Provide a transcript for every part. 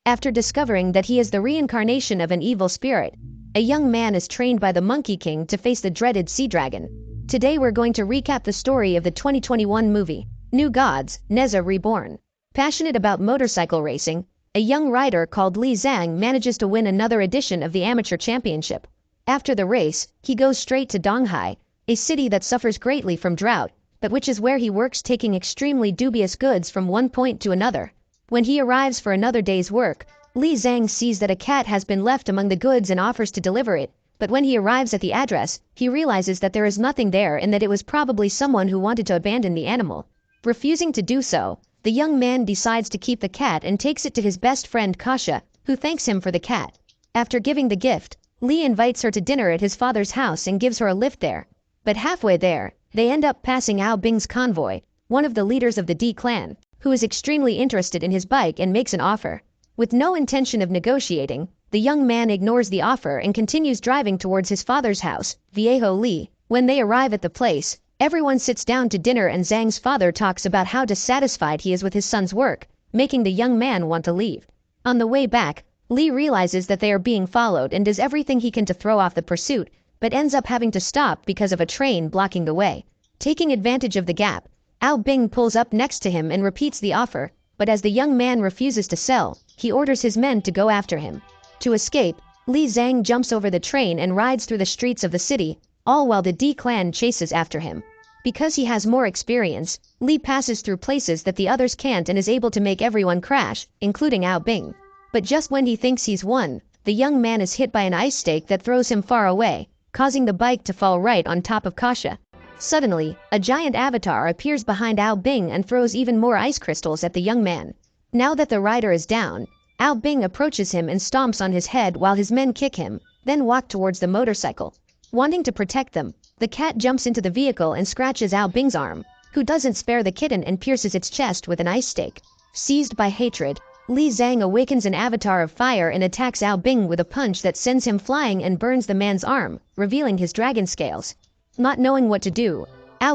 After discovering that he is the reincarnation of an evil spirit, a young man is trained by the Monkey King to face the dreaded sea dragon. Today we're going to recap the story of the 2021 movie, New Gods, Nezha Reborn. Passionate about motorcycle racing, a young rider called Li Yunxiang manages to win another edition of the amateur championship. After the race, he goes straight to Donghai, a city that suffers greatly from drought, but which is where he works taking extremely dubious goods from one point to another. When he arrives for another day's work, Li Yunxiang sees that a cat has been left among the goods and offers to deliver it, but when he arrives at the address, he realizes that there is nothing there and that it was probably someone who wanted to abandon the animal. Refusing to do so, the young man decides to keep the cat and takes it to his best friend Kasha, who thanks him for the cat. After giving the gift, Li invites her to dinner at his father's house and gives her a lift there. But halfway there, they end up passing Bing's convoy, one of the leaders of the D clan, who is extremely interested in his bike and makes an offer. With no intention of negotiating, the young man ignores the offer and continues driving towards his father's house, Viejo Li. When they arrive at the place, everyone sits down to dinner and Zhang's father talks about how dissatisfied he is with his son's work, making the young man want to leave. On the way back, Li realizes that they are being followed and does everything he can to throw off the pursuit, but ends up having to stop because of a train blocking the way. Taking advantage of the gap, Bing pulls up next to him and repeats the offer, but as the young man refuses to sell, he orders his men to go after him. To escape, Li Yunxiang jumps over the train and rides through the streets of the city, all while the D clan chases after him. Because he has more experience, Li passes through places that the others can't and is able to make everyone crash, including Bing. But just when he thinks he's won, the young man is hit by an ice stake that throws him far away, causing the bike to fall right on top of Kasha. Suddenly, a giant avatar appears behind Bing and throws even more ice crystals at the young man. Now that the rider is down, Bing approaches him and stomps on his head while his men kick him, then walk towards the motorcycle. Wanting to protect them, the cat jumps into the vehicle and scratches Bing's arm, who doesn't spare the kitten and pierces its chest with an ice stake. Seized by hatred, Li Yunxiang awakens an avatar of fire and attacks Bing with a punch that sends him flying and burns the man's arm, revealing his dragon scales. Not knowing what to do,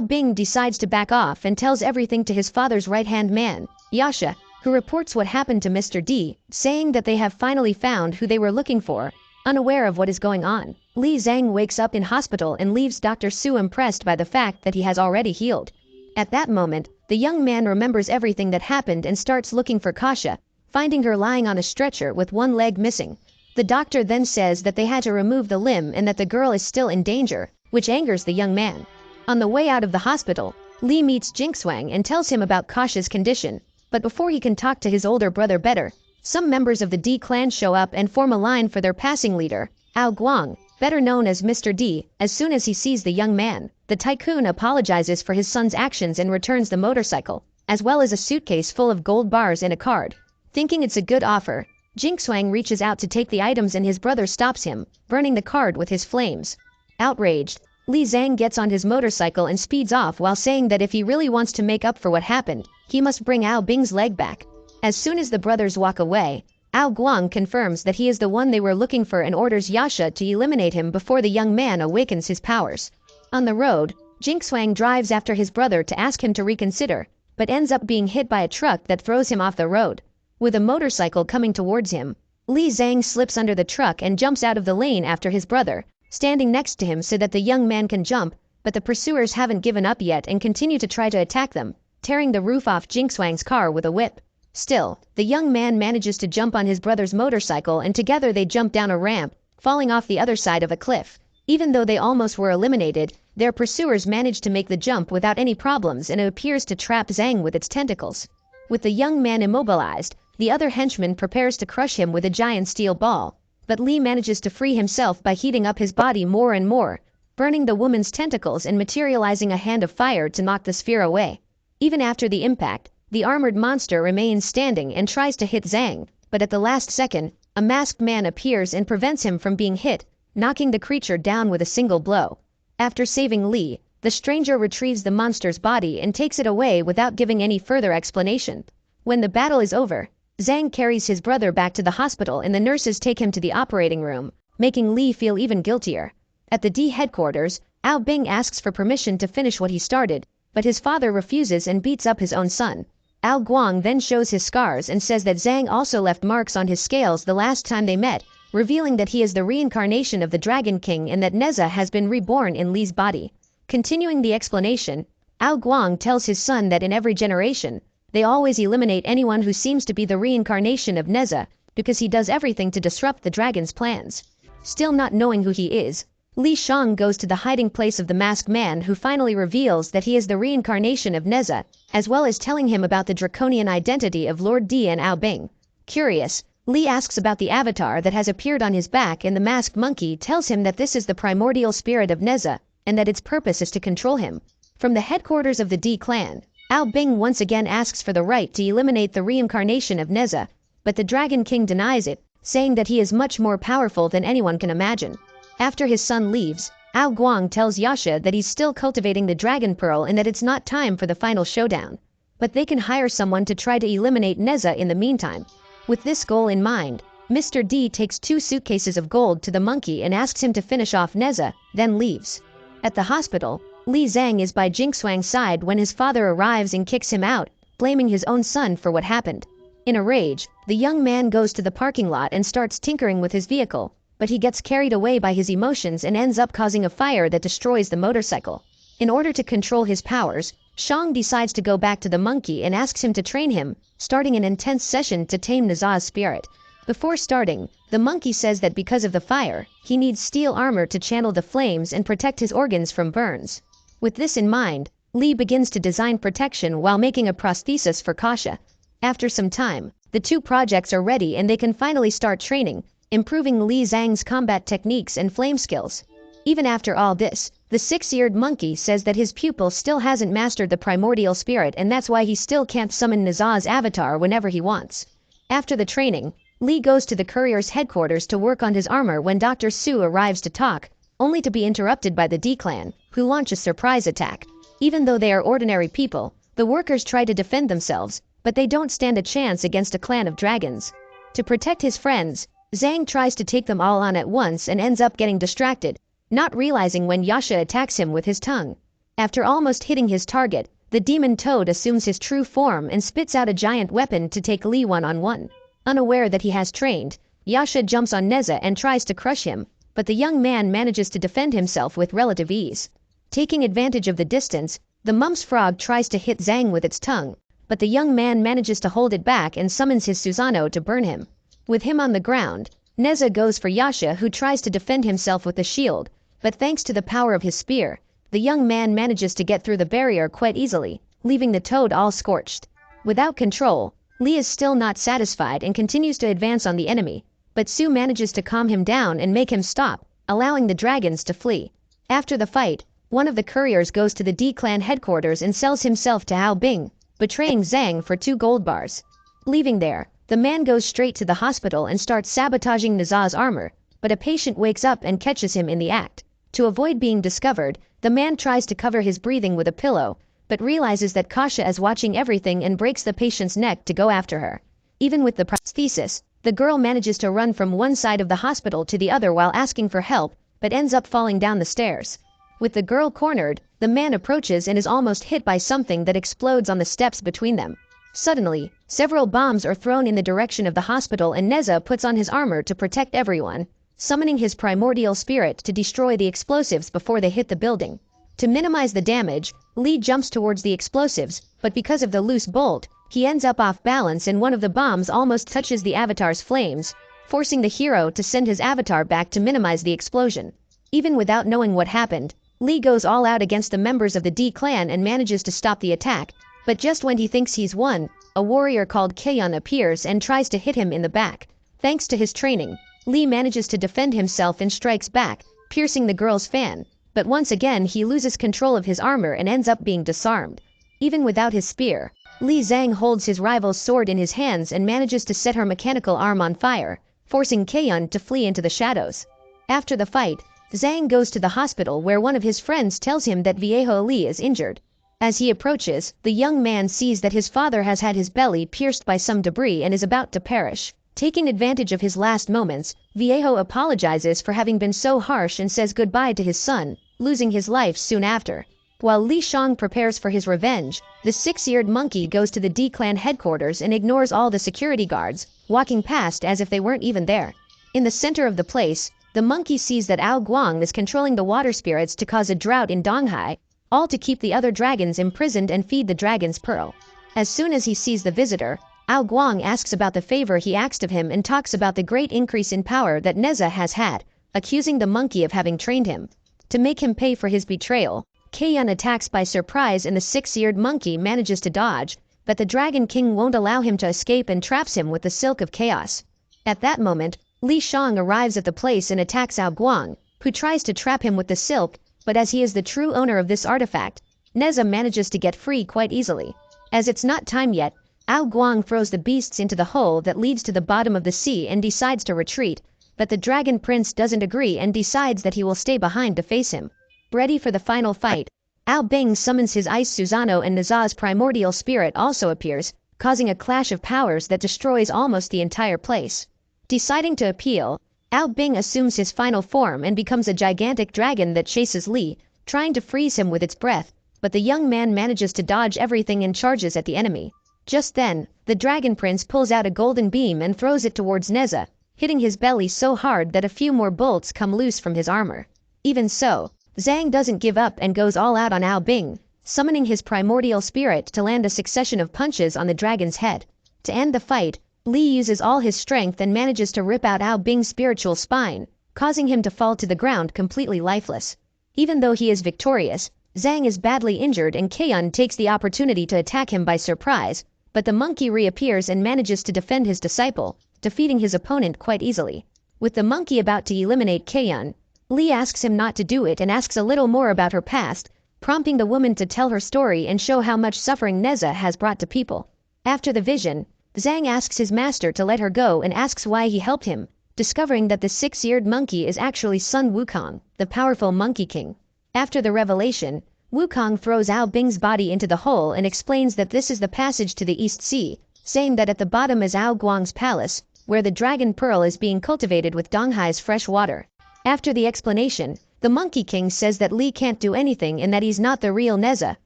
Bing decides to back off and tells everything to his father's right-hand man, Yasha, who reports what happened to Mr. D, saying that they have finally found who they were looking for. Unaware of what is going on, Li Yunxiang wakes up in hospital and leaves Dr. Su impressed by the fact that he has already healed. At that moment, the young man remembers everything that happened and starts looking for Kasha, finding her lying on a stretcher with one leg missing. The doctor then says that they had to remove the limb and that the girl is still in danger, which angers the young man. On the way out of the hospital, Li meets Yunxiang and tells him about Kasha's condition, but before he can talk to his older brother better, some members of the D clan show up and form a line for their passing leader, Guang, better known as Mr. D. As soon as he sees the young man, the tycoon apologizes for his son's actions and returns the motorcycle, as well as a suitcase full of gold bars and a card. Thinking it's a good offer, Yunxiang reaches out to take the items and his brother stops him, burning the card with his flames. Outraged, Li Yunxiang gets on his motorcycle and speeds off while saying that if he really wants to make up for what happened, he must bring Bing's leg back. As soon as the brothers walk away, Guang confirms that he is the one they were looking for and orders Yasha to eliminate him before the young man awakens his powers. On the road, Yunxiang drives after his brother to ask him to reconsider, but ends up being hit by a truck that throws him off the road. With a motorcycle coming towards him, Li Yunxiang slips under the truck and jumps out of the lane after his brother, standing next to him so that the young man can jump, but the pursuers haven't given up yet and continue to try to attack them, tearing the roof off Yunxiang's car with a whip. Still, the young man manages to jump on his brother's motorcycle and together they jump down a ramp, falling off the other side of a cliff. Even though they almost were eliminated, their pursuers managed to make the jump without any problems and it appears to trap Zhang with its tentacles. With the young man immobilized, the other henchman prepares to crush him with a giant steel ball, but Li manages to free himself by heating up his body more and more, burning the woman's tentacles and materializing a hand of fire to knock the sphere away. Even after the impact, the armored monster remains standing and tries to hit Zhang, but at the last second, a masked man appears and prevents him from being hit, knocking the creature down with a single blow. After saving Li, the stranger retrieves the monster's body and takes it away without giving any further explanation. When the battle is over, Zhang carries his brother back to the hospital and the nurses take him to the operating room, making Li feel even guiltier. At the D headquarters, Bing asks for permission to finish what he started, but his father refuses and beats up his own son. Ao Guang then shows his scars and says that Zhang also left marks on his scales the last time they met, revealing that he is the reincarnation of the Dragon King and that Nezha has been reborn in Li's body. Continuing the explanation, Ao Guang tells his son that in every generation, they always eliminate anyone who seems to be the reincarnation of Nezha, because he does everything to disrupt the dragon's plans. Still not knowing who he is, Li Yunxiang goes to the hiding place of the masked man, who finally reveals that he is the reincarnation of Nezha, as well as telling him about the draconian identity of Lord Di and Ao Bing. Curious, Li asks about the avatar that has appeared on his back, and the masked monkey tells him that this is the primordial spirit of Nezha, and that its purpose is to control him. From the headquarters of the Di clan, Ao Bing once again asks for the right to eliminate the reincarnation of Nezha, but the Dragon King denies it, saying that he is much more powerful than anyone can imagine. After his son leaves, Ao Guang tells Yasha that he's still cultivating the Dragon Pearl and that it's not time for the final showdown. But they can hire someone to try to eliminate Nezha in the meantime. With this goal in mind, Mr. D takes 2 suitcases of gold to the monkey and asks him to finish off Nezha, then leaves. At the hospital, Li Zhang is by Jingxuang's side when his father arrives and kicks him out, blaming his own son for what happened. In a rage, the young man goes to the parking lot and starts tinkering with his vehicle, but he gets carried away by his emotions and ends up causing a fire that destroys the motorcycle. In order to control his powers, Shang decides to go back to the monkey and asks him to train him, starting an intense session to tame Nezha's spirit. Before starting, the monkey says that because of the fire, he needs steel armor to channel the flames and protect his organs from burns. With this in mind, Li begins to design protection while making a prosthesis for Kasha. After some time, the 2 projects are ready and they can finally start training, improving Li Zhang's combat techniques and flame skills. Even after all this, the 6-eared monkey says that his pupil still hasn't mastered the primordial spirit, and that's why he still can't summon Nezha's avatar whenever he wants. After the training, Li goes to the courier's headquarters to work on his armor when Dr. Su arrives to talk, only to be interrupted by the D clan, who launch a surprise attack. Even though they are ordinary people, the workers try to defend themselves, but they don't stand a chance against a clan of dragons. To protect his friends, Zhang tries to take them all on at once and ends up getting distracted, not realizing when Yasha attacks him with his tongue. After almost hitting his target, the demon toad assumes his true form and spits out a giant weapon to take Li one-on-one. Unaware that he has trained, Yasha jumps on Nezha and tries to crush him, but the young man manages to defend himself with relative ease. Taking advantage of the distance, the mumps frog tries to hit Zhang with its tongue, but the young man manages to hold it back and summons his Susanoo to burn him. With him on the ground, Nezha goes for Yasha, who tries to defend himself with a shield, but thanks to the power of his spear, the young man manages to get through the barrier quite easily, leaving the toad all scorched. Without control, Li is still not satisfied and continues to advance on the enemy, but Su manages to calm him down and make him stop, allowing the dragons to flee. After the fight, one of the couriers goes to the D clan headquarters and sells himself to Ao Bing, betraying Zhang for 2 gold bars. Leaving there, the man goes straight to the hospital and starts sabotaging Nezha's armor, but a patient wakes up and catches him in the act. To avoid being discovered, the man tries to cover his breathing with a pillow, but realizes that Kasha is watching everything and breaks the patient's neck to go after her. Even with the prosthesis, the girl manages to run from one side of the hospital to the other while asking for help, but ends up falling down the stairs. With the girl cornered, the man approaches and is almost hit by something that explodes on the steps between them. Suddenly, several bombs are thrown in the direction of the hospital and Nezha puts on his armor to protect everyone, summoning his primordial spirit to destroy the explosives before they hit the building. To minimize the damage, Li jumps towards the explosives, but because of the loose bolt, he ends up off balance and one of the bombs almost touches the avatar's flames, forcing the hero to send his avatar back to minimize the explosion. Even without knowing what happened, Li goes all out against the members of the D clan and manages to stop the attack, but just when he thinks he's won, a warrior called Kaeyeon appears and tries to hit him in the back. Thanks to his training, Li manages to defend himself and strikes back, piercing the girl's fan, but once again he loses control of his armor and ends up being disarmed. Even without his spear, Li Zhang holds his rival's sword in his hands and manages to set her mechanical arm on fire, forcing Kaeyeon to flee into the shadows. After the fight, Zhang goes to the hospital where one of his friends tells him that Viejo Li is injured. As he approaches, the young man sees that his father has had his belly pierced by some debris and is about to perish. Taking advantage of his last moments, Viejo apologizes for having been so harsh and says goodbye to his son, losing his life soon after. While Li Yunxiang prepares for his revenge, the six-eared monkey goes to the D-clan headquarters and ignores all the security guards, walking past as if they weren't even there. In the center of the place, the monkey sees that Ao Guang is controlling the water spirits to cause a drought in Donghai, all to keep the other dragons imprisoned and feed the dragon's pearl. As soon as he sees the visitor, Ao Guang asks about the favor he asked of him and talks about the great increase in power that Nezha has had, accusing the monkey of having trained him. To make him pay for his betrayal, Kaiyun attacks by surprise and the six-eared monkey manages to dodge, but the Dragon King won't allow him to escape and traps him with the Silk of Chaos. At that moment, Li Yunxiang arrives at the place and attacks Ao Guang, who tries to trap him with the silk, but as he is the true owner of this artifact, Nezha manages to get free quite easily. As it's not time yet, Ao Guang throws the beasts into the hole that leads to the bottom of the sea and decides to retreat, but the Dragon Prince doesn't agree and decides that he will stay behind to face him. Ready for the final fight, Ao Bing summons his Ice Susano and Nezha's primordial spirit also appears, causing a clash of powers that destroys almost the entire place. Deciding to appeal, Ao Bing assumes his final form and becomes a gigantic dragon that chases Li, trying to freeze him with its breath, but the young man manages to dodge everything and charges at the enemy. Just then, the Dragon Prince pulls out a golden beam and throws it towards Nezha, hitting his belly so hard that a few more bolts come loose from his armor. Even so, Zhang doesn't give up and goes all out on Ao Bing, summoning his primordial spirit to land a succession of punches on the dragon's head. To end the fight, Li uses all his strength and manages to rip out Ao Bing's spiritual spine, causing him to fall to the ground completely lifeless. Even though he is victorious, Zhang is badly injured and Kaiyun takes the opportunity to attack him by surprise, but the monkey reappears and manages to defend his disciple, defeating his opponent quite easily. With the monkey about to eliminate Kaiyun, Li asks him not to do it and asks a little more about her past, prompting the woman to tell her story and show how much suffering Nezha has brought to people. After the vision, Zhang asks his master to let her go and asks why he helped him, discovering that the six-eared monkey is actually Sun Wukong, the powerful Monkey King. After the revelation, Wukong throws Ao Bing's body into the hole and explains that this is the passage to the East Sea, saying that at the bottom is Ao Guang's palace, where the dragon pearl is being cultivated with Donghai's fresh water. After the explanation, the Monkey King says that Li can't do anything and that he's not the real Nezha,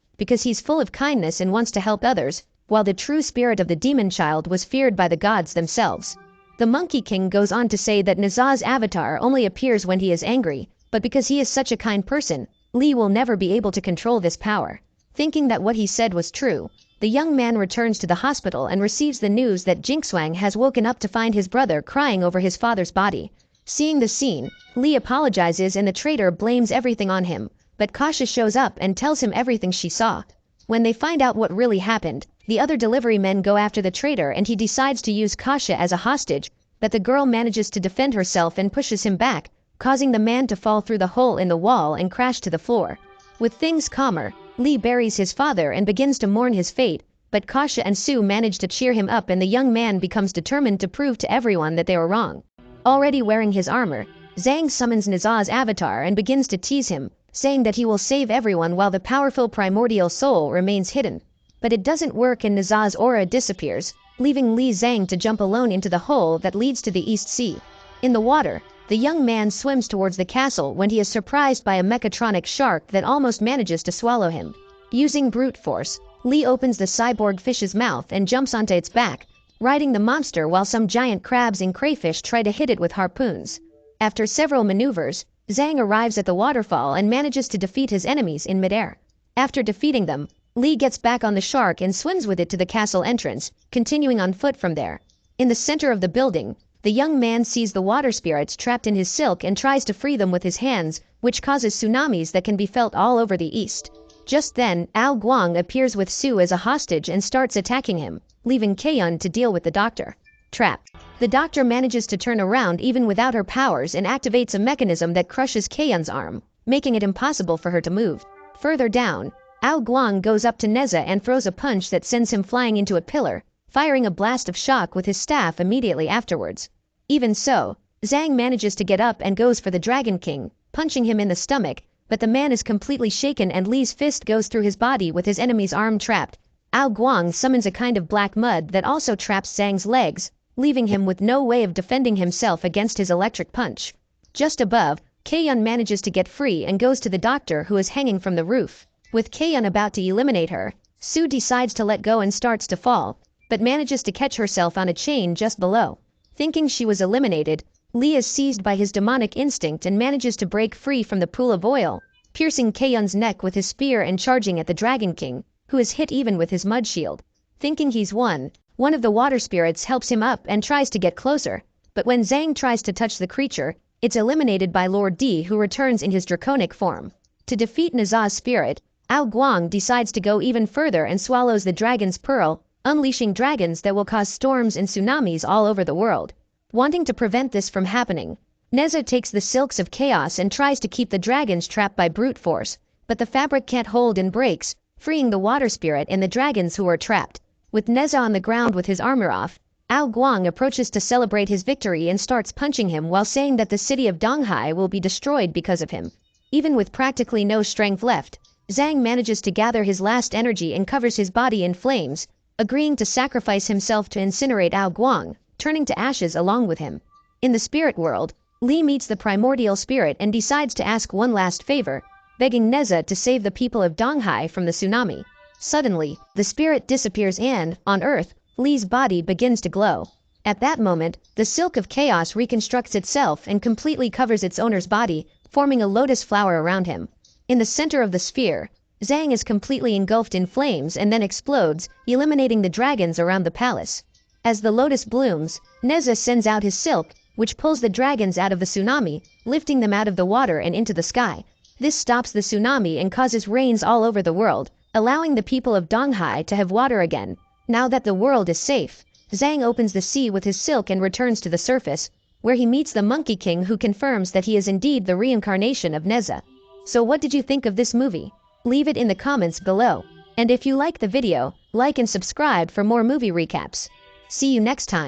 because he's full of kindness and wants to help others, while the true spirit of the demon child was feared by the gods themselves. The Monkey King goes on to say that Nezha's avatar only appears when he is angry, but because he is such a kind person, Li will never be able to control this power. Thinking that what he said was true, the young man returns to the hospital and receives the news that Jinxuang has woken up to find his brother crying over his father's body. Seeing the scene, Li apologizes and the traitor blames everything on him, but Kasha shows up and tells him everything she saw. When they find out what really happened, the other delivery men go after the traitor and he decides to use Kasha as a hostage, but the girl manages to defend herself and pushes him back, causing the man to fall through the hole in the wall and crash to the floor. With things calmer, Li buries his father and begins to mourn his fate, but Kasha and Su manage to cheer him up and the young man becomes determined to prove to everyone that they were wrong. Already wearing his armor, Zhang summons Nezha's avatar and begins to tease him, saying that he will save everyone while the powerful primordial soul remains hidden. But it doesn't work and Nezha's aura disappears, leaving Li Zhang to jump alone into the hole that leads to the East Sea. In the water, the young man swims towards the castle when he is surprised by a mechatronic shark that almost manages to swallow him. Using brute force, Li opens the cyborg fish's mouth and jumps onto its back, riding the monster while some giant crabs and crayfish try to hit it with harpoons. After several maneuvers, Zhang arrives at the waterfall and manages to defeat his enemies in midair. After defeating them, Li gets back on the shark and swims with it to the castle entrance, continuing on foot from there. In the center of the building, the young man sees the water spirits trapped in his silk and tries to free them with his hands, which causes tsunamis that can be felt all over the east. Just then, Ao Guang appears with Su as a hostage and starts attacking him, leaving Kaiyun to deal with the doctor. Trapped. The doctor manages to turn around even without her powers and activates a mechanism that crushes Kaiyun's arm, making it impossible for her to move. Further down, Ao Guang goes up to Nezha and throws a punch that sends him flying into a pillar, firing a blast of shock with his staff immediately afterwards. Even so, Zhang manages to get up and goes for the Dragon King, punching him in the stomach, but the man is completely shaken and Li's fist goes through his body with his enemy's arm trapped. Ao Guang summons a kind of black mud that also traps Zhang's legs, leaving him with no way of defending himself against his electric punch. Just above, Kaiyun manages to get free and goes to the doctor who is hanging from the roof. With Kaeyeon about to eliminate her, Sue decides to let go and starts to fall, but manages to catch herself on a chain just below. Thinking she was eliminated, Li is seized by his demonic instinct and manages to break free from the pool of oil, piercing Kaeyeon's neck with his spear and charging at the Dragon King, who is hit even with his mud shield. Thinking he's won, one of the water spirits helps him up and tries to get closer, but when Zhang tries to touch the creature, it's eliminated by Lord D, who returns in his draconic form. To defeat Nezha's spirit, Ao Guang decides to go even further and swallows the dragon's pearl, unleashing dragons that will cause storms and tsunamis all over the world. Wanting to prevent this from happening, Nezha takes the silks of chaos and tries to keep the dragons trapped by brute force, but the fabric can't hold and breaks, freeing the water spirit and the dragons who are trapped. With Nezha on the ground with his armor off, Ao Guang approaches to celebrate his victory and starts punching him while saying that the city of Donghai will be destroyed because of him. Even with practically no strength left, Zhang manages to gather his last energy and covers his body in flames, agreeing to sacrifice himself to incinerate Ao Guang, turning to ashes along with him. In the spirit world, Li meets the primordial spirit and decides to ask one last favor, begging Nezha to save the people of Donghai from the tsunami. Suddenly, the spirit disappears and, on Earth, Li's body begins to glow. At that moment, the silk of chaos reconstructs itself and completely covers its owner's body, forming a lotus flower around him. In the center of the sphere, Zhang is completely engulfed in flames and then explodes, eliminating the dragons around the palace. As the lotus blooms, Nezha sends out his silk, which pulls the dragons out of the tsunami, lifting them out of the water and into the sky. This stops the tsunami and causes rains all over the world, allowing the people of Donghai to have water again. Now that the world is safe, Zhang opens the sea with his silk and returns to the surface, where he meets the Monkey King, who confirms that he is indeed the reincarnation of Nezha. So what did you think of this movie? Leave it in the comments below. And if you like the video, like and subscribe for more movie recaps. See you next time.